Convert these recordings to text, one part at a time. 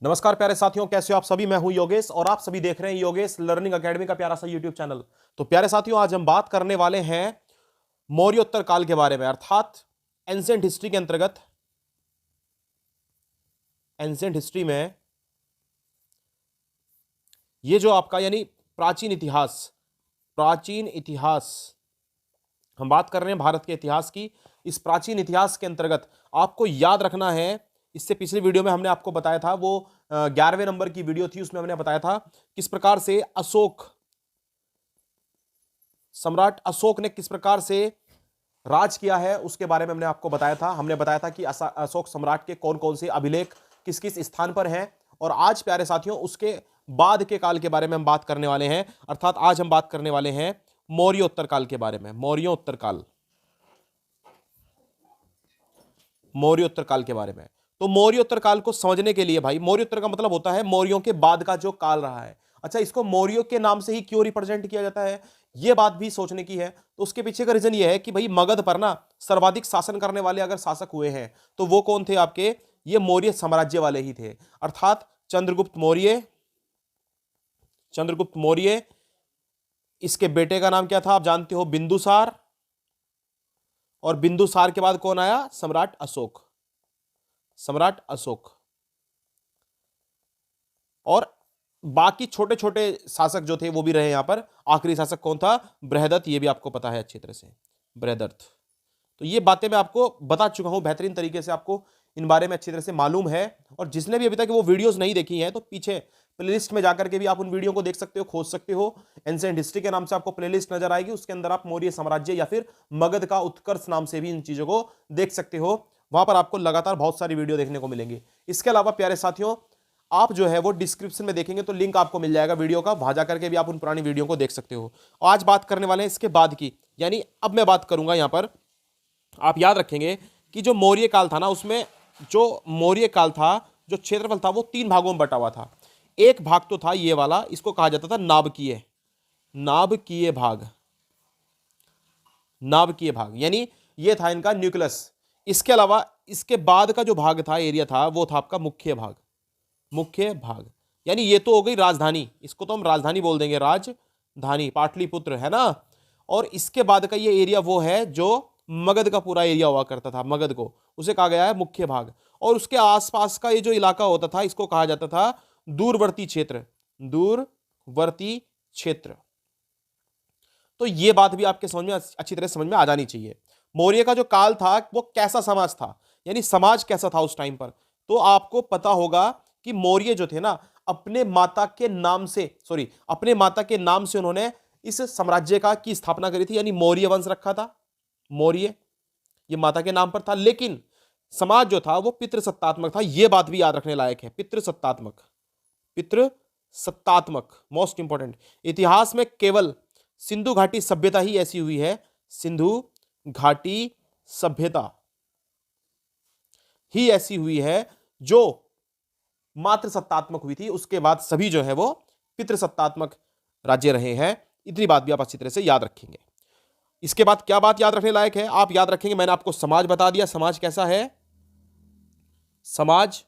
नमस्कार प्यारे साथियों, कैसे हो आप सभी। मैं हूं योगेश और आप सभी देख रहे हैं योगेश लर्निंग एकेडमी का प्यारा सा यूट्यूब चैनल। तो प्यारे साथियों, आज हम बात करने वाले हैं मौर्योत्तर काल के बारे में, अर्थात एंशिएंट हिस्ट्री के अंतर्गत एंशिएंट हिस्ट्री में ये जो आपका यानी प्राचीन इतिहास हम बात कर रहे हैं भारत के इतिहास की। इस प्राचीन इतिहास के अंतर्गत आपको याद रखना है, इससे पिछली वीडियो में हमने आपको बताया था, वो 11वें नंबर की वीडियो थी, उसमें हमने बताया था किस प्रकार से सम्राट अशोक ने किस प्रकार से राज किया है, उसके बारे में हमने आपको बताया था। हमने बताया था कि अशोक सम्राट के कौन कौन से अभिलेख किस किस स्थान पर हैं। और आज प्यारे साथियों, उसके बाद के काल के बारे में हम बात करने वाले हैं, अर्थात आज हम बात करने वाले हैं मौर्योत्तर काल के बारे में। मौर्योत्तर काल के बारे में। तो मौर्योत्तर काल को समझने के लिए भाई, मौर्योत्तर का मतलब होता है मौर्यों के बाद का जो काल रहा है। अच्छा, इसको मौर्यों के नाम से ही क्यों रिप्रेजेंट किया जाता है, यह बात भी सोचने की है। तो उसके पीछे का रीजन यह है कि भाई मगध पर ना सर्वाधिक शासन करने वाले अगर शासक हुए हैं तो वो कौन थे आपके, ये मौर्य साम्राज्य वाले ही थे, अर्थात चंद्रगुप्त मौर्य। इसके बेटे का नाम क्या था आप जानते हो, बिंदुसार। और बिंदुसार के बाद कौन आया, सम्राट अशोक। और बाकी छोटे छोटे शासक जो थे वो भी रहे यहां पर। आखिरी शासक कौन था, बृहदत्त, ये भी आपको पता है अच्छी तरह से, बृहदत्त। तो ये बातें मैं आपको बता चुका हूं बेहतरीन तरीके से, आपको इन बारे में अच्छी तरह से मालूम है। और जिसने भी अभी तक वो वीडियोस नहीं देखी हैं तो पीछे प्लेलिस्ट में जाकर के भी आप उन वीडियो को देख सकते हो, खोज सकते हो। एंशिएंट हिस्ट्री के नाम से आपको प्लेलिस्ट नजर आएगी, उसके अंदर आप मौर्य साम्राज्य या फिर मगध का उत्कर्ष नाम से भी इन चीजों को देख सकते हो। वहां पर आपको लगातार बहुत सारी वीडियो देखने को मिलेंगी। इसके अलावा प्यारे साथियों, आप जो है वो डिस्क्रिप्शन में देखेंगे तो लिंक आपको मिल जाएगा वीडियो का, वहां जाकर के भी आप उन पुरानी वीडियो को देख सकते हो। आज बात करने वाले हैं इसके बाद की, यानी अब मैं बात करूंगा यहां पर। आप याद रखेंगे कि जो मौर्य काल था ना, उसमें जो मौर्य काल था, जो क्षेत्रफल था वो 3 भागों में बटा हुआ था। एक भाग तो था ये वाला, इसको कहा जाता था नाभिकीय भाग, यानी ये था इनका न्यूक्लियस। इसके अलावा इसके बाद का जो भाग था, एरिया था, वो था आपका मुख्य भाग, यानी ये तो हो गई राजधानी, इसको तो हम राजधानी बोल देंगे, राजधानी पाटलिपुत्र है ना। और इसके बाद का ये एरिया वो है जो मगध का पूरा एरिया हुआ करता था, मगध को उसे कहा गया है मुख्य भाग। और उसके आसपास का ये जो इलाका होता था, इसको कहा जाता था दूरवर्ती क्षेत्र। तो ये बात भी आपके समझ में अच्छी तरह समझ में आ जानी चाहिए। मौर्य का जो काल था वो कैसा समाज था, यानी समाज कैसा था उस टाइम पर, तो आपको पता होगा कि मौर्य जो थे ना, अपने माता के नाम से उन्होंने इस साम्राज्य की स्थापना करी थी, यानी मौर्य वंश रखा था। मौर्य ये माता के नाम पर था, लेकिन समाज जो था वो पितृसत्तात्मक था। यह बात भी याद रखने लायक है, पितृसत्तात्मक मोस्ट इंपॉर्टेंट। इतिहास में केवल सिंधु घाटी सभ्यता ही ऐसी हुई है, सिंधु घाटी सभ्यता ही ऐसी हुई है जो मात्र सत्तात्मक हुई थी। उसके बाद सभी जो है वो पितृसत्तात्मक राज्य रहे हैं। इतनी बात भी आप अच्छी तरह से याद रखेंगे। इसके बाद क्या बात याद रखने लायक है, आप याद रखेंगे, मैंने आपको समाज बता दिया, समाज कैसा है, समाज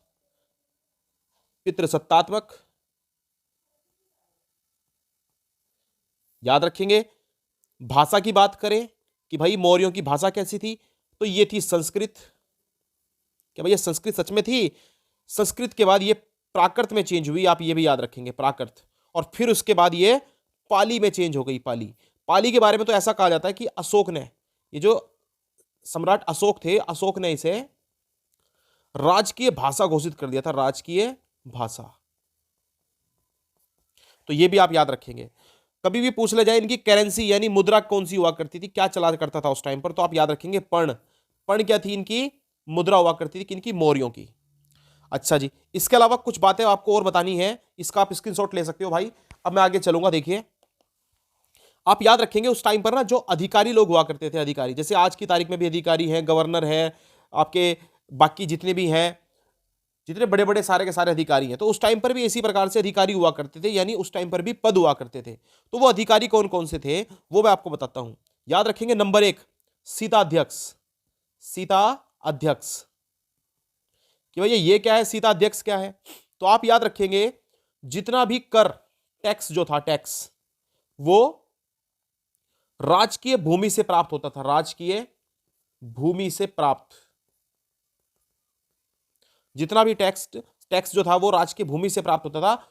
पितृसत्तात्मक, याद रखेंगे। भाषा की बात करें कि भाई मौर्यों की भाषा कैसी थी, तो ये थी संस्कृत। क्या भैया संस्कृत सच में थी? संस्कृत के बाद ये प्राकृत में चेंज हुई, आप ये भी याद रखेंगे, प्राकृत। और फिर उसके बाद ये पाली में चेंज हो गई, पाली के बारे में तो ऐसा कहा जाता है कि अशोक ने, ये जो सम्राट अशोक थे, अशोक ने इसे राजकीय भाषा घोषित कर दिया था, राजकीय भाषा। तो ये भी आप याद रखेंगे। कभी भी पूछ ले जाए इनकी करेंसी यानी मुद्रा कौन सी हुआ करती थी, क्या चला करता था उस टाइम पर, तो आप याद रखेंगे पर्ण क्या थी इनकी मुद्रा हुआ करती थी, किनकी, मौर्यों की। अच्छा जी, इसके अलावा कुछ बातें आपको और बतानी है, इसका आप स्क्रीनशॉट ले सकते हो भाई। अब मैं आगे चलूंगा। देखिए, आप याद रखेंगे उस टाइम पर ना जो अधिकारी लोग हुआ करते थे, अधिकारी जैसे आज की तारीख में भी अधिकारी हैं, गवर्नर है, आपके बाकी जितने भी हैं, जितने बड़े बड़े सारे के सारे अधिकारी हैं, तो उस टाइम पर भी इसी प्रकार से अधिकारी हुआ करते थे, यानी उस टाइम पर भी पद हुआ करते थे। तो वो अधिकारी कौन कौन से थे वो मैं आपको बताता हूं। याद रखेंगे, नंबर 1 सीता अध्यक्ष, कि भैया ये क्या है, सीता अध्यक्ष क्या है। तो आप याद रखेंगे जितना भी कर, टैक्स जो था, टैक्स वो राजकीय भूमि से प्राप्त होता था, राजकीय भूमि से प्राप्त। जितना भी टैक्स टैक्स जो था वो राजकीय भूमि से प्राप्त होता था।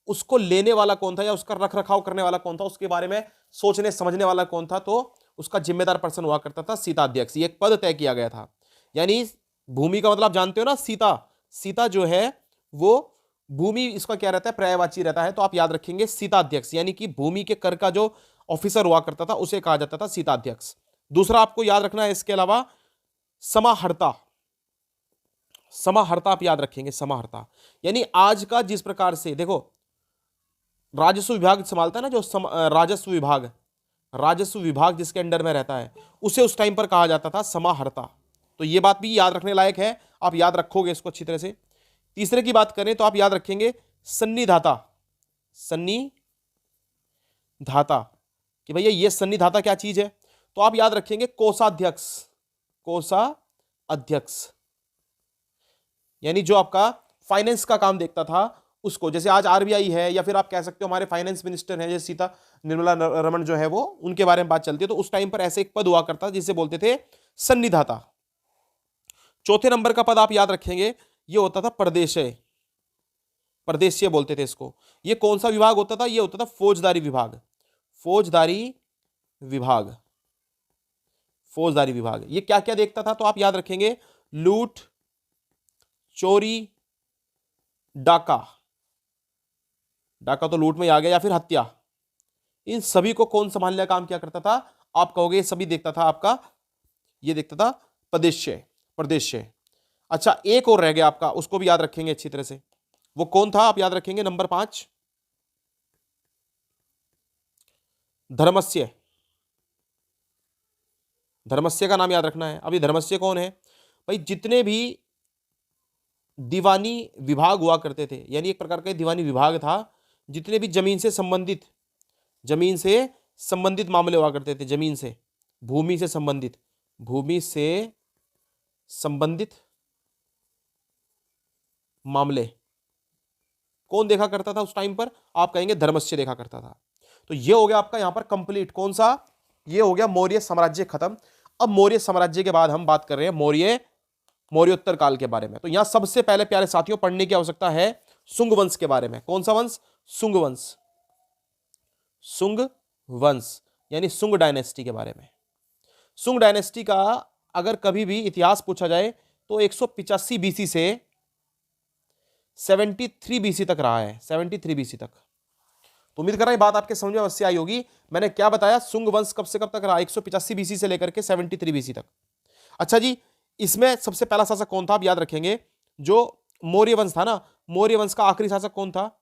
उसको लेने वाला कौन था या उसका रख रखाव करने वाला कौन था, उसके बारे में सोचने समझने वाला कौन था, तो उसका जिम्मेदार पर्सन हुआ करता था सीताध्यक्ष। ये एक पद तय किया गया था। यानी भूमि का मतलब आप जानते हो ना, सीता, सीता जो है वो भूमि, इसका क्या रहता है, पर्यायवाची रहता है। तो आप याद रखेंगे सीताध्यक्ष, यानी कि भूमि के कर का जो ऑफिसर हुआ करता था उसे कहा जाता था सीताध्यक्ष। दूसरा आपको याद रखना है इसके अलावा समाहर्ता। समाहर्ता आप याद रखेंगे, समाहर्ता यानी आज का जिस प्रकार से देखो राजस्व विभाग संभालता है ना, जो राजस्व विभाग, राजस्व विभाग जिसके अंडर में रहता है उसे उस टाइम पर कहा जाता था समाहर्ता। तो ये बात भी याद रखने लायक है, आप याद रखोगे इसको अच्छी तरह से। तीसरे की बात करें तो आप याद रखेंगे सन्निधाता। सन्निधाता कि भैया ये सन्निधाता क्या चीज है, तो आप याद रखेंगे कोषाध्यक्ष। कोषाध्यक्ष यानी जो आपका फाइनेंस का काम देखता था उसको, जैसे आज आरबीआई है या फिर आप कह सकते हो हमारे फाइनेंस मिनिस्टर हैं जैसे सीता निर्मला रमण जो है वो, उनके बारे में बात चलती है। तो उस टाइम पर ऐसे एक पद हुआ करता जिसे बोलते थे सन्निधाता। चौथे नंबर का पद आप याद रखेंगे ये होता था प्रदेशय। प्रदेशीय बोलते थे इसको। ये कौन सा विभाग होता था, ये होता था फौजदारी विभाग। फौजदारी विभाग, फौजदारी विभाग ये क्या क्या देखता था, तो आप याद रखेंगे लूट, चोरी, डाका, डाका तो लूट में आ गया, या फिर हत्या, इन सभी को कौन संभालने का काम किया करता था, आप कहोगे सभी देखता था आपका, ये देखता था प्रदेशय, प्रदेशय। अच्छा एक और रह गया आपका, उसको भी याद रखेंगे अच्छी तरह से, वो कौन था, आप याद रखेंगे नंबर 5 धर्मस्य। धर्मस्य का नाम याद रखना है। अभी धर्मस्य कौन है भाई, जितने भी दीवानी विभाग हुआ करते थे, यानी एक प्रकार का दीवानी विभाग था, जितने भी जमीन से संबंधित, जमीन से संबंधित मामले हुआ करते थे, जमीन से, भूमि से संबंधित, भूमि से संबंधित मामले कौन देखा करता था उस टाइम पर, आप कहेंगे धर्मस्य देखा करता था। तो ये हो गया आपका यहां पर कंप्लीट, कौन सा, ये हो गया मौर्य साम्राज्य खत्म। अब मौर्य साम्राज्य के बाद हम बात कर रहे हैं मौर्योत्तर काल के बारे में। तो यहां सबसे पहले प्यारे साथियों पढ़ने की आवश्यकता है सुंग वंश के बारे में। कौन सा वंश, सुंग वंश, सुंग वंश यानी सुंग डायनेस्टी के बारे में। सुंग डायनेस्टी का अगर कभी भी इतिहास पूछा जाए तो 185 बीसी से 73 बीसी तक रहा है, 73 बीसी तक। तो उम्मीद कर रहा हूं बात आपके समझ में अवश्य आई होगी। मैंने क्या बताया, सुंग वंश कब से कब तक रहा, 185 बीसी से लेकर के 73 बीसी तक। अच्छा जी, इसमें सबसे पहला शासक कौन था, आप याद रखेंगे जो मौर्य वंश था ना, मौर्य वंश का आखिरी शासक कौन था,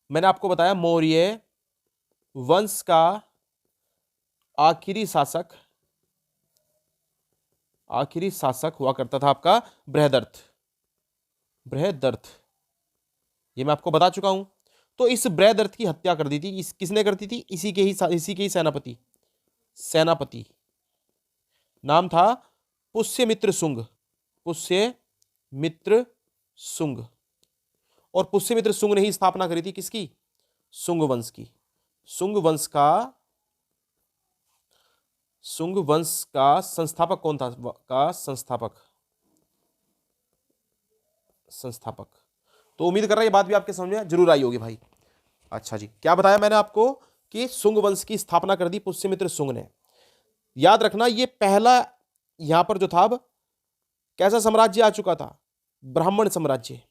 मैंने आपको बताया मौर्य वंश का आखिरी शासक हुआ करता था आपका बृहदर्थ। बृहदर्थ ये मैं आपको बता चुका हूं। तो इस बृहदर्थ की हत्या कर दी थी, किसने करती थी, इसी के ही सेनापति नाम था पुष्यमित्र शुंग। पुष्यमित्र शुंग, और पुष्यमित्र शुंग ने ही स्थापना करी थी किसकी, शुंग वंश की। शुंग वंश का संस्थापक कौन था, संस्थापक। तो उम्मीद कर रहा हूं ये बात भी आपके समझ में जरूर आई होगी भाई। अच्छा जी, क्या बताया मैंने आपको कि शुंग वंश की स्थापना कर दी पुष्यमित्र शुंग ने। याद रखना ये पहला यहां पर जो था, अब कैसा साम्राज्य आ चुका था, ब्राह्मण साम्राज्य।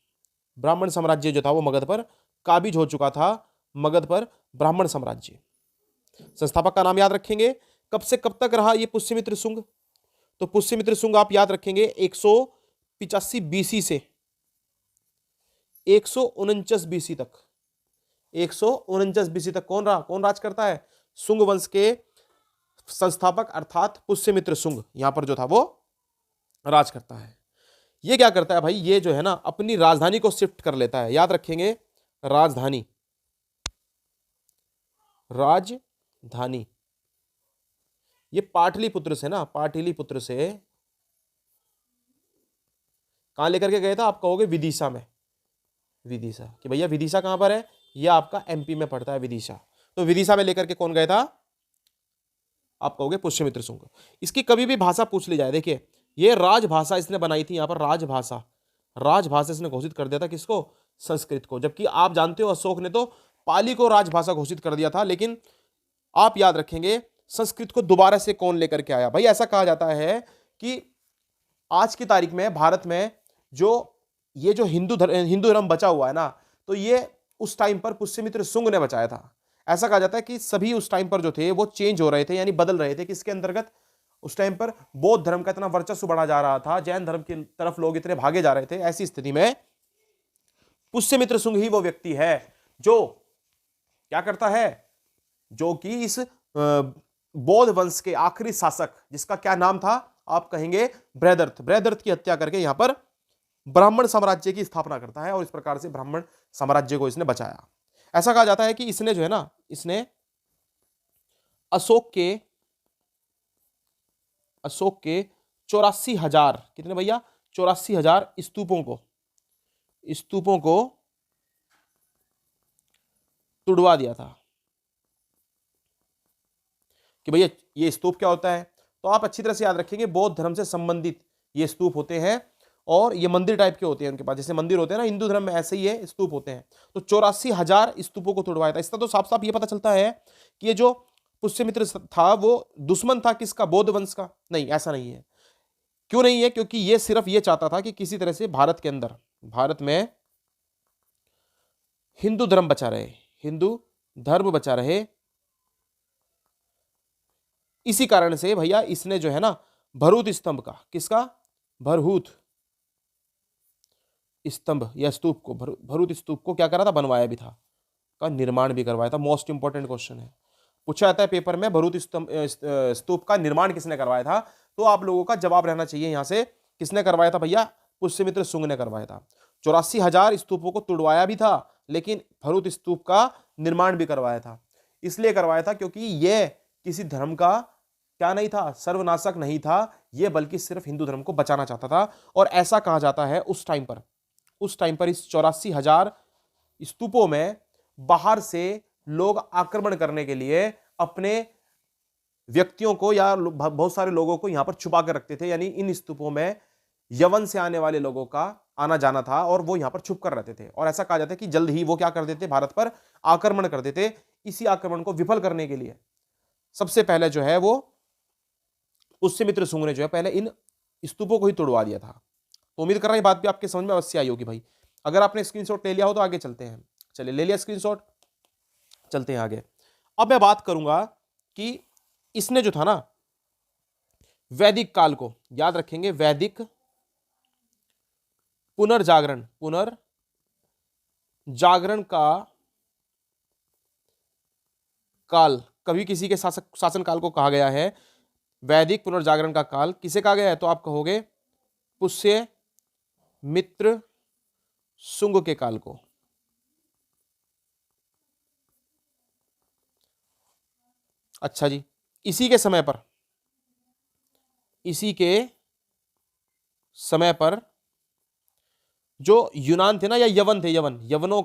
ब्राह्मण साम्राज्य जो था वो मगध पर काबिज हो चुका था, मगध पर ब्राह्मण साम्राज्य। संस्थापक का नाम याद रखेंगे, कब से कब तक रहा ये पुष्यमित्र शुंग, तो पुष्यमित्र शुंग आप याद रखेंगे 185 बीसी से 149 बीसी तक। 149 बीसी तक कौन रहा, कौन राज करता है, शुंग वंश के संस्थापक अर्थात पुष्यमित्र शुंग यहां पर जो था वो राज करता है। ये क्या करता है भाई, ये जो है ना अपनी राजधानी को शिफ्ट कर लेता है। याद रखेंगे राजधानी, राजधानी ये पाटलिपुत्र से ना, पाटलिपुत्र से कहां लेकर के गए था, आप कहोगे विदिशा में। विदिशा, कि भैया विदिशा कहां पर है, ये आपका एमपी में पड़ता है विदिशा। तो विदिशा में लेकर के कौन गया था, आप कहोगे पुष्यमित्र शुंग। इसकी कभी भी भाषा पूछ ली जाए, देखिए ये राजभाषा इसने बनाई थी, यहां पर राजभाषा, राजभाषा इसने घोषित कर दिया था किसको, संस्कृत को। जबकि आप जानते हो अशोक ने तो पाली को राजभाषा घोषित कर दिया था, लेकिन आप याद रखेंगे संस्कृत को दोबारा से कौन लेकर के आया। भाई ऐसा कहा जाता है कि आज की तारीख में भारत में जो हिंदू धर्म बचा हुआ है ना, तो ये उस टाइम पर पुष्यमित्र शुंग ने बचाया था। ऐसा कहा जाता है कि सभी उस टाइम पर जो थे वो चेंज हो रहे थे, यानी बदल रहे थे। किसके अंतर्गत, उस टाइम पर बौद्ध धर्म का इतना वर्चस्व बढ़ा जा रहा था, जैन धर्म की तरफ लोग इतने भागे जा रहे थे। ऐसी स्थिति में पुष्यमित्र शुंग ही वो व्यक्ति है जो क्या करता है, जो कि इस बौद्ध वंश के आखिरी शासक, जिसका क्या नाम था, आप कहेंगे बृहदर्थ, बृहदर्थ की हत्या करके यहां पर ब्राह्मण साम्राज्य की स्थापना करता है और इस प्रकार से ब्राह्मण साम्राज्य को इसने बचाया। ऐसा कहा जाता है कि इसने जो है ना, इसने अशोक के 84,000, कितने भैया, 84,000 स्तूपों को तुड़वा दिया था। कि भैया ये स्तूप क्या होता है, तो आप अच्छी तरह से याद रखेंगे बौद्ध धर्म से संबंधित ये स्तूप होते हैं और ये मंदिर टाइप के होते हैं उनके पास, जैसे मंदिर होते हैं ना हिंदू धर्म में, ऐसे ही है स्तूप होते हैं। तो 84,000 स्तूपों को तुड़वाया था। इसका तो साफ साफ ये पता चलता है कि ये जो पुष्यमित्र था वो दुश्मन था किसका, बौद्ध वंश का। नहीं, ऐसा नहीं है। क्यों नहीं है, क्योंकि ये सिर्फ ये चाहता था कि किसी तरह से भारत के अंदर, भारत में हिंदू धर्म बचा रहे, हिंदू धर्म बचा रहे। इसी कारण से भैया इसने जो है ना भरूत स्तंभ का, किसका, भरहूत स्तंभ या स्तूप को, भरूत स्तूप को क्या करा था, बनवाया भी था, का निर्माण भी करवाया था। मोस्ट इंपॉर्टेंट क्वेश्चन है, पूछा जाता है पेपर में, भरूत स्तूप का निर्माण किसने करवाया था, तो आप लोगों का जवाब रहना चाहिए यहां से, किसने करवाया था भैया, पुष्यमित्र शुंग ने करवाया था। 84,000 स्तूपों को तुड़वाया भी था, लेकिन भरूत स्तूप का निर्माण भी करवाया था। इसलिए करवाया था क्योंकि यह किसी धर्म का क्या नहीं था, सर्वनाशक नहीं था, यह बल्कि सिर्फ हिंदू धर्म को बचाना चाहता था। और ऐसा कहा जाता है उस टाइम पर इस 84,000 स्तूपों में बाहर से लोग आक्रमण करने के लिए अपने व्यक्तियों को या बहुत सारे लोगों को यहां पर छुपा कर रखते थे। यानी इन स्तूपों में यवन से आने वाले लोगों का आना जाना था और वो यहां पर छुप कर रहते थे। और ऐसा कहा जाता है कि जल्द ही वो क्या कर देते, भारत पर आक्रमण कर देते। इसी आक्रमण को विफल करने के लिए सबसे पहले जो है वो पुष्यमित्र शुंग ने जो है पहले इन स्तूपों को ही तोड़वा दिया था। तो उम्मीद कर रहा हूं बात भी आपके समझ में अवश्य आई होगी भाई। अगर आपने स्क्रीनशॉट ले लिया हो तो आगे चलते हैं। चलिए ले लिया स्क्रीनशॉट, चलते हैं आगे। अब मैं बात करूंगा कि इसने जो था ना वैदिक काल को, याद रखेंगे वैदिक पुनर्जागरण का काल, कभी किसी के शासन काल को कहा गया है वैदिक पुनर्जागरण का काल। किसे कहा गया है, तो आप कहोगे पुष्य मित्र शुंग के काल को। अच्छा जी, इसी के समय पर जो यूनान थे ना, या यवन थे, यवनों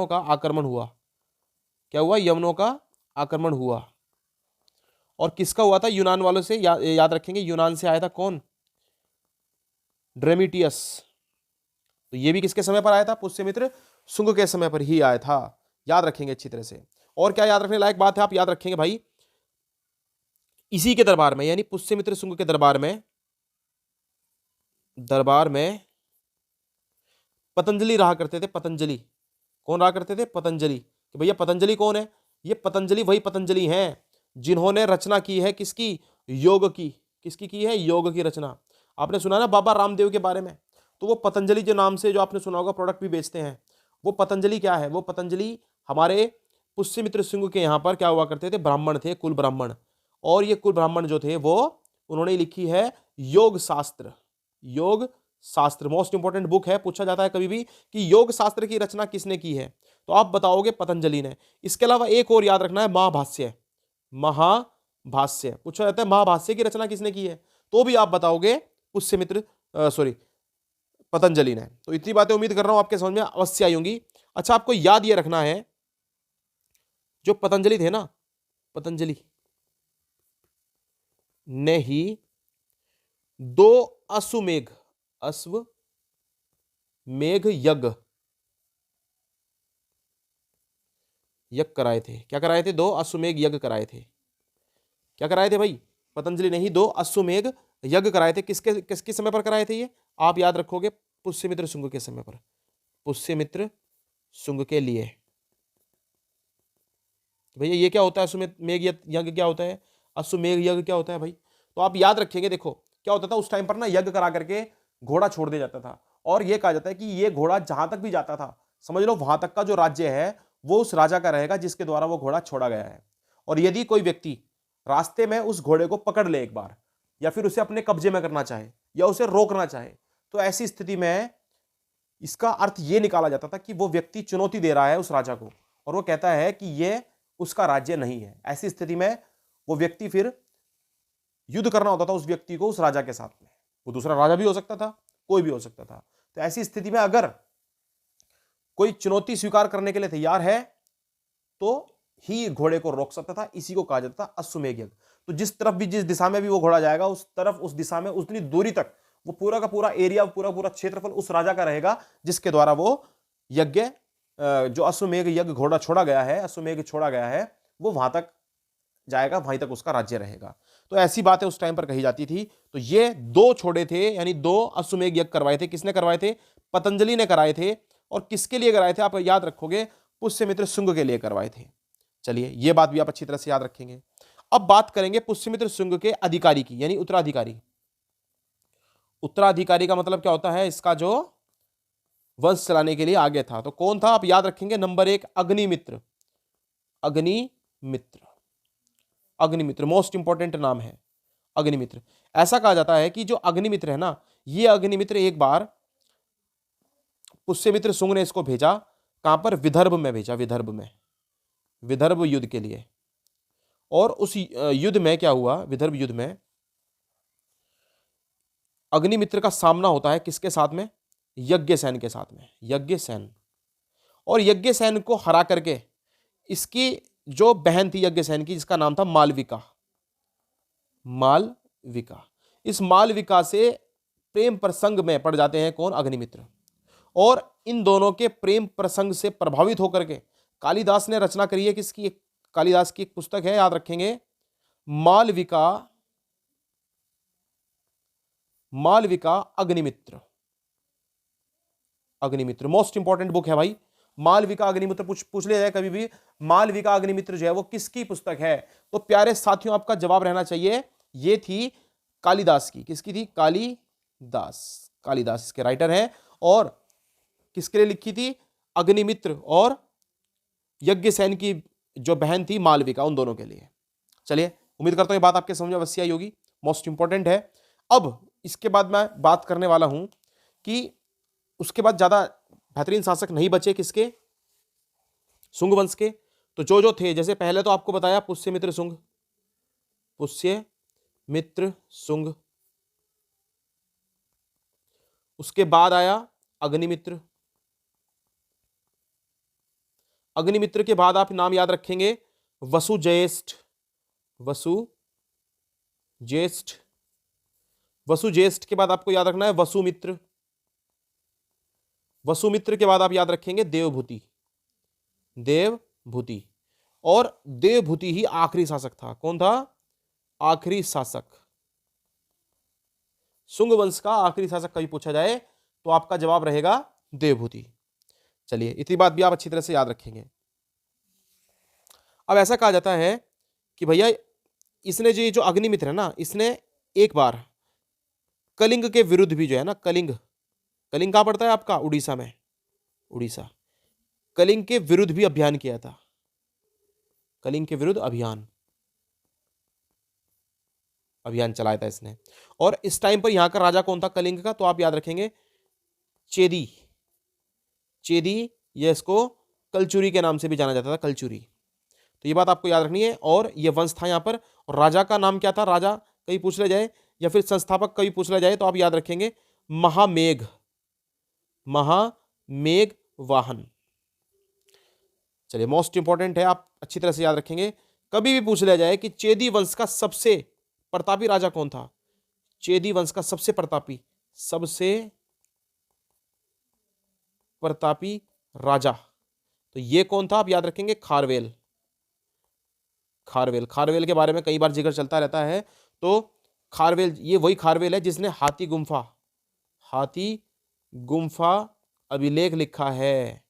का आक्रमण हुआ। क्या हुआ, यवनों का आक्रमण हुआ। और किसका हुआ था, यूनान वालों से। याद रखेंगे यूनान से आया था कौन, ड्रेमिटियस। तो ये भी किसके समय पर आया था, पुष्यमित्र शुंग के समय पर ही आया था। याद रखेंगे अच्छी तरह से। और क्या याद रखने लायक बात है, आप याद रखेंगे भाई, इसी के दरबार में, यानी पुष्यमित्र शुंग के दरबार में पतंजलि रहा करते थे। पतंजलि कौन रहा करते थे, पतंजलि। कि भैया पतंजलि कौन है, ये पतंजलि वही पतंजलि हैं जिन्होंने रचना की है किसकी, योग की। किसकी की है, योग की रचना। आपने सुना ना बाबा रामदेव के बारे में, तो वो पतंजलि जो नाम से जो आपने सुना होगा प्रोडक्ट भी बेचते हैं, वो पतंजलि क्या है, वो पतंजलि हमारे पुष्यमित्र शुंग के यहाँ पर क्या हुआ करते थे, ब्राह्मण थे, कुल ब्राह्मण। और ये कुल ब्राह्मण जो थे वो उन्होंने लिखी है योग शास्त्र। मोस्ट इंपॉर्टेंट बुक है, पूछा जाता है कभी भी कि योग शास्त्र की रचना किसने की है, तो आप बताओगे पतंजलि ने। इसके अलावा एक और याद रखना है, महाभाष्य पूछा जाता है, महाभाष्य की रचना किसने की है, तो भी आप बताओगे पतंजलि ने। तो इतनी बातें उम्मीद कर रहा हूं आपके समझ में अवश्य आई होंगी। अच्छा, आपको याद ये रखना है, जो पतंजलि थे ना, पतंजलि ने ही 2 अश्वमेघ यज्ञ कराए थे। क्या कराए थे? 2 अश्वमेघ यज्ञ कराए थे। क्या कराए थे भाई? पतंजलि ने ही 2 अश्वमेघ यज्ञ कराए थे। किसके किसके समय पर कराए थे ये? आप याद रखोगे, पुष्यमित्र शुंग के समय पर, पुष्यमित्र शुंग के लिए। भैया ये क्या होता है अश्वमेघ यज्ञ? क्या होता है अश्वमेघ यज्ञ? क्या होता है भाई? तो आप याद रखेंगे, देखो क्या होता था उस टाइम पर ना, यज्ञ करा करके घोड़ा छोड़ दिया जाता था, और ये कहा जाता है कि ये घोड़ा जहां तक भी जाता था, समझ लो वहां तक का जो राज्य है वो उस राजा का रहेगा जिसके द्वारा वो घोड़ा छोड़ा गया है। और यदि कोई व्यक्ति रास्ते में उस घोड़े को पकड़ ले एक बार, या फिर उसे अपने कब्जे में करना चाहे, या उसे रोकना चाहे, तो ऐसी स्थिति में इसका अर्थ यह निकाला जाता था कि वो व्यक्ति चुनौती दे रहा है उस राजा को, और वो कहता है कि यह उसका राज्य नहीं है। ऐसी स्थिति में वो व्यक्ति फिर युद्ध करना होता था उस व्यक्ति को, उस राजा के साथ में। वो दूसरा राजा भी हो सकता था, कोई भी हो सकता था। तो ऐसी स्थिति में अगर कोई चुनौती स्वीकार करने के लिए तैयार है तो ही घोड़े को रोक सकता था। इसी को कहा जाता था अश्वमेघ यज्ञ। तो जिस तरफ भी, जिस दिशा में भी वो घोड़ा जाएगा, उस तरफ, उस दिशा में, उतनी दूरी तक वो पूरा का पूरा एरिया, पूरा पूरा क्षेत्रफल उस राजा का रहेगा जिसके द्वारा वो यज्ञ, जो अश्वमेघ यज्ञ घोड़ा छोड़ा गया है, अश्वमेघ छोड़ा गया है, वो वहां तक जाएगा, वहीं तक उसका राज्य रहेगा। तो ऐसी बातें उस टाइम पर कही जाती थी। तो ये 2 छोड़े थे, यानी 2 अश्वमेघ यज्ञ करवाए थे। किसने करवाए थे? पतंजलि ने कराए थे। और किसके लिए कराए थे? आप याद रखोगे, पुष्यमित्र शुंग के लिए करवाए थे। चलिए, ये बात भी आप अच्छी तरह से याद रखेंगे। अब बात करेंगे पुष्यमित्र शुंग के अधिकारी की, यानी उत्तराधिकारी। उत्तराधिकारी का मतलब क्या होता है? इसका जो वंश चलाने के लिए आगे था। तो कौन था? आप याद रखेंगे, number 1 Agnimitra. Agnimitra, Agnimitra most important नाम है, अग्निमित्र। ऐसा कहा जाता है कि जो अग्निमित्र है ना, ये अग्निमित्र एक बार पुष्यमित्र शुंग ने इसको भेजा, कहां पर? विदर्भ में भेजा, विदर्भ में, विदर्भ युद्ध के लिए। और उस युद्ध में क्या हुआ? विदर्भ युद्ध में अग्निमित्र का सामना होता है किसके साथ में? यज्ञसेन के साथ में, यज्ञसेन। और यज्ञसेन को हरा करके इसकी जो बहन थी यज्ञसेन की, जिसका नाम था मालविका, मालविका, इस मालविका से प्रेम प्रसंग में पड़ जाते हैं कौन? अग्निमित्र। और इन दोनों के प्रेम प्रसंग से प्रभावित होकर के कालिदास ने रचना करी है। किसकी? कालिदास की एक पुस्तक है, याद रखेंगे, Malavika, Malavika Agnimitra. Agnimitra most important book है भाई, मालविका अग्निमित्र। पूछ लिया जाए कभी भी, मालविका अग्निमित्र जो है वो किसकी पुस्तक है? तो प्यारे साथियों, आपका जवाब रहना चाहिए, ये थी कालिदास की। किसकी थी? कालिदास, कालिदास इसके राइटर हैं। और किसके लिए लिखी थी? अग्निमित्र और यज्ञसेन की जो बहन थी मालविका, उन दोनों के लिए। चलिए, उम्मीद करता हूं ये बात आपके समझ में अवश्य आई होगी, मोस्ट इंपॉर्टेंट है। अब इसके बाद मैं बात करने वाला हूं कि उसके बाद ज्यादा बेहतरीन शासक नहीं बचे किसके? शुंग वंश के। तो जो जो थे, जैसे पहले तो आपको बताया पुष्यमित्र शुंग, पुष्यमित्र शुंग। उसके बाद आया अग्निमित्र। अग्निमित्र के बाद आप नाम याद रखेंगे वसुज्येष्ठ, वसुज्येष्ठ। वसुज्येष्ठ के बाद आपको याद रखना है वसुमित्र। वसुमित्र के बाद आप याद रखेंगे देवभूति, देवभूति। और देवभूति ही आखिरी शासक था। कौन था? आखिरी शासक। शुंग वंश का आखिरी शासक कभी पूछा जाए तो आपका जवाब रहेगा देवभूति। चलिए, इतनी बात भी आप अच्छी तरह से याद रखेंगे। अब ऐसा कहा जाता है कि भैया इसने जो अग्निमित्र है ना, इसने एक बार कलिंग के विरुद्ध भी जो है ना, कलिंग, कलिंग कहां पड़ता है आपका? उड़ीसा में, उड़ीसा। कलिंग के विरुद्ध भी अभियान किया था, कलिंग के विरुद्ध अभियान चलाया था इसने। और इस टाइम पर यहां का राजा कौन था कलिंग का? तो आप याद रखेंगे चेदी, चेदी, ये इसको कलचुरी के नाम से भी जाना जाता था, कलचुरी। तो ये बात आपको याद रखनी है। और ये वंश था यहां पर। और राजा का नाम क्या था? राजा कहीं पूछ लिया जाए, या फिर संस्थापक कभी पूछ लिया जाए, तो आप याद रखेंगे महामेघ, महामेघवाहन। चलिए, मोस्ट इंपॉर्टेंट है, आप अच्छी तरह से याद रखेंगे। कभी भी पूछ लिया जाए कि चेदी वंश का सबसे प्रतापी राजा कौन था, चेदी वंश का सबसे प्रतापी राजा, तो ये कौन था, आप याद रखेंगे खारवेल। खारवेल के बारे में कई बार जिक्र चलता रहता है। तो खारवेल, ये वही खारवेल है जिसने हाथी गुम्फा अभिलेख लिखा है।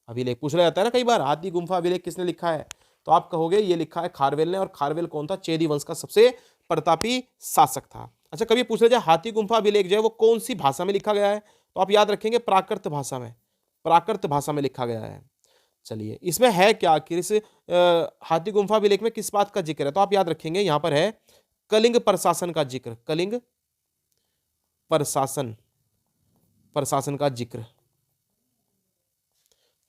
अभिलेख पूछ लिया जाता है ना कई बार, हाथी गुम्फा अभिलेख किसने लिखा है, तो आप कहोगे ये लिखा है खारवेल ने। और खारवेल कौन था, चेदी वंश का सबसे प्रतापी शासक था। अच्छा, कभी पूछ लिया जाए हाथी गुम्फा अभिलेख जो है वो कौन सी भाषा में लिखा गया है, तो आप याद रखेंगे प्राकृत भाषा में लिखा गया है। चलिए, इसमें है क्या आखिर, इस हाथी गुम्फा अभिलेख में किस बात का जिक्र है, तो आप याद रखेंगे यहां पर है कलिंग प्रशासन का जिक्र, कलिंग प्रशासन का जिक्र।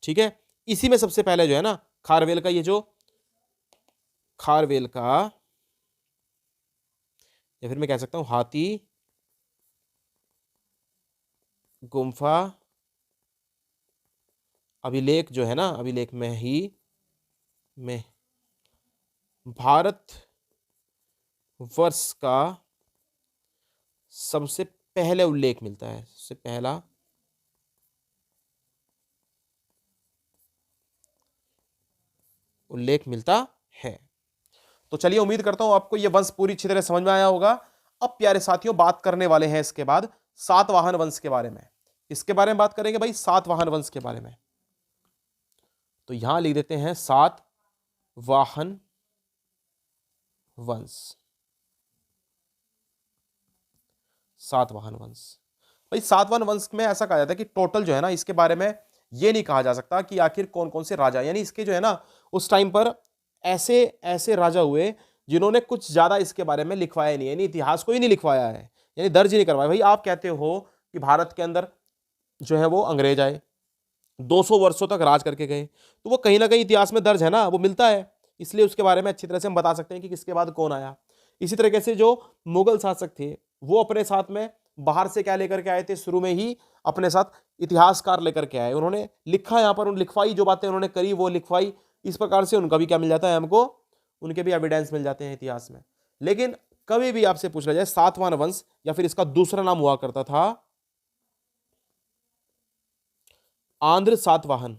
ठीक है, इसी में सबसे पहले जो है ना खारवेल का, ये जो खारवेल का, या फिर मैं कह सकता हूं हाथी गुम्फा अभिलेख जो है ना, अभिलेख में भारत वर्ष का सबसे पहले उल्लेख मिलता है, सबसे पहला उल्लेख मिलता है। तो चलिए, उम्मीद करता हूं आपको यह वंश पूरी अच्छी तरह समझ में आया होगा। अब प्यारे साथियों, बात करने वाले हैं इसके बाद सातवाहन वंश के बारे में। इसके बारे में बात करेंगे भाई, सातवाहन वंश के बारे में। तो यहां लिख देते हैं सातवाहन वंश। सातवाहन वंश भाई, सातवाहन वंश में ऐसा कहा जाता है कि टोटल जो है ना, इसके बारे में यह नहीं कहा जा सकता कि आखिर कौन कौन से राजा, यानी इसके जो है ना उस टाइम पर ऐसे ऐसे राजा हुए जिन्होंने कुछ ज्यादा इसके बारे में लिखवाया नहीं, यानी इतिहास को ही नहीं लिखवाया है, यानी दर्ज नहीं करवाया। भाई आप कहते हो कि भारत के अंदर जो है वो अंग्रेज आए, 200 वर्षों तक राज करके गए, तो वो कहीं ना कहीं इतिहास में दर्ज है ना, वो मिलता है, इसलिए उसके बारे में अच्छी तरह से हम बता सकते हैं कि किसके बाद कौन आया। इसी तरीके से जो मुगल शासक थे वो अपने साथ में बाहर से क्या लेकर के आए थे, शुरू में ही अपने साथ इतिहासकार लेकर के आए, उन्होंने लिखा, यहाँ पर उन लिखवाई जो बातें उन्होंने करी वो लिखवाई, इस प्रकार से उनका भी क्या मिल जाता है हमको, उनके भी एविडेंस मिल जाते हैं इतिहास में। लेकिन कभी भी आपसे पूछा जाए सातवाहन वंश, या फिर इसका दूसरा नाम हुआ करता था आंध्र सातवाहन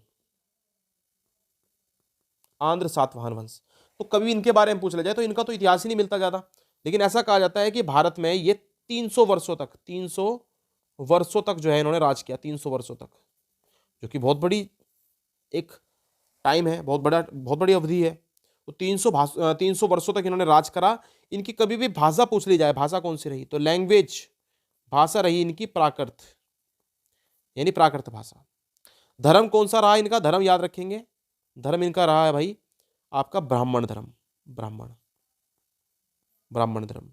वंश, तो कभी इनके बारे में पूछ लिया जाए तो इनका तो इतिहास ही नहीं मिलता ज्यादा। लेकिन ऐसा कहा जाता है कि भारत में ये 300 वर्षों तक जो है इन्होंने राज किया, 300 वर्षों तक, जो कि बहुत बड़ी एक टाइम है, बहुत बड़ी अवधि है। तो 300 वर्षों तक इन्होंने राज करा। इनकी कभी भी भाषा पूछ ली जाए, भाषा कौन सी रही, तो लैंग्वेज, भाषा रही इनकी प्राकृत, यानी प्राकृत भाषा। धर्म कौन सा रहा इनका, धर्म याद रखेंगे, धर्म इनका रहा है भाई आपका ब्राह्मण धर्म, ब्राह्मण धर्म,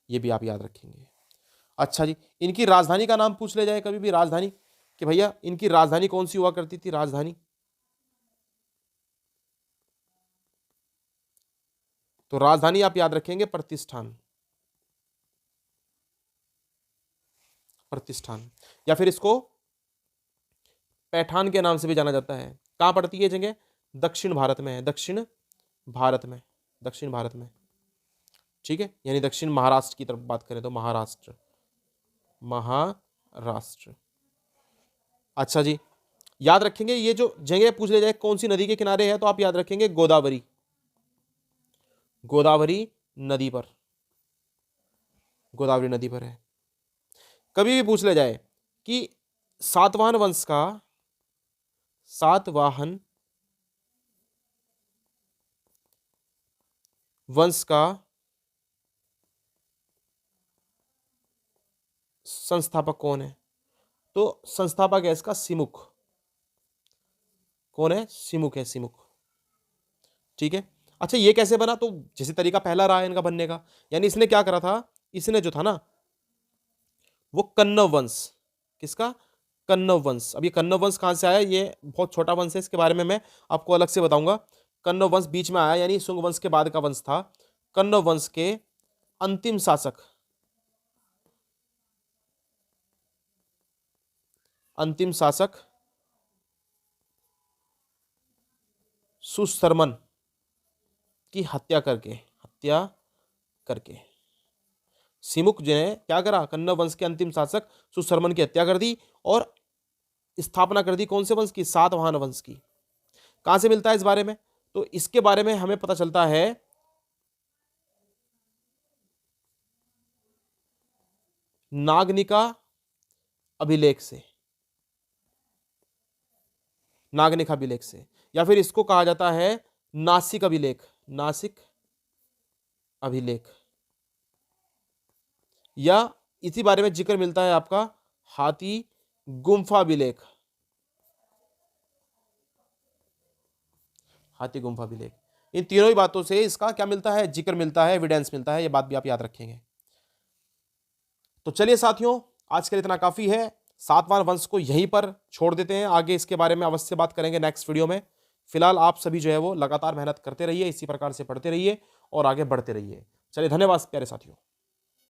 ये भी आप याद रखेंगे। अच्छा जी, इनकी राजधानी का नाम पूछ ले जाए कभी भी, राजधानी, कि भैया इनकी राजधानी कौन सी हुआ करती थी, राजधानी, तो राजधानी आप याद रखेंगे प्रतिष्ठान, या फिर इसको पैठान के नाम से भी जाना जाता है। कहां पड़ती है जगह, दक्षिण भारत में है, दक्षिण भारत में, ठीक है, यानी दक्षिण महाराष्ट्र की तरफ बात करें तो महाराष्ट्र। अच्छा जी, याद रखेंगे ये जो जगह पूछ ले जाए कौन सी नदी के किनारे है, तो आप याद रखेंगे गोदावरी नदी पर, गोदावरी नदी पर है। कभी भी पूछ ले जाए कि सातवाहन वंश का संस्थापक कौन है, तो संस्थापक है इसका सिमुक, कौन है, सिमुक है, सिमुक, ठीक है। अच्छा, ये कैसे बना, तो जैसे तरीका पहला रहा है इनका बनने का, यानी इसने क्या करा था, इसने जो था ना वो कन्नव वंश, किसका, कन्नव वंश। अब ये कन्नव वंश कहां से आया, ये बहुत छोटा वंश है, इसके बारे में मैं आपको अलग से बताऊंगा। कन्नव वंश बीच में आया, यानी शुंग वंश के बाद का वंश था। कन्नव वंश के अंतिम शासक अंतिम शासक सुशर्मन की हत्या करके सिमुक जी ने क्या करा, कन्नव वंश के अंतिम शासक सुशर्मन की हत्या कर दी और स्थापना कर दी कौन से वंश की, सातवाहन वंश की। कहां से मिलता है इस बारे में, तो इसके बारे में हमें पता चलता है नागनिका अभिलेख से, नागनिक अभिलेख से, या फिर इसको कहा जाता है नासिक अभिलेख, नासिक अभिलेख, या इसी बारे में जिक्र मिलता है आपका हाथी गुम्फा अभिलेख, हाथी गुम्फा अभिलेख। इन तीनों ही बातों से इसका क्या मिलता है, जिक्र मिलता है, एविडेंस मिलता है। ये बात भी आप याद रखेंगे। तो चलिए साथियों, आज के लिए इतना काफी है। सातवाहन वंश को यहीं पर छोड़ देते हैं, आगे इसके बारे में अवश्य बात करेंगे नेक्स्ट वीडियो में। फिलहाल आप सभी जो है वो लगातार मेहनत करते रहिए, इसी प्रकार से पढ़ते रहिए और आगे बढ़ते रहिए। चलिए, धन्यवाद प्यारे साथियों।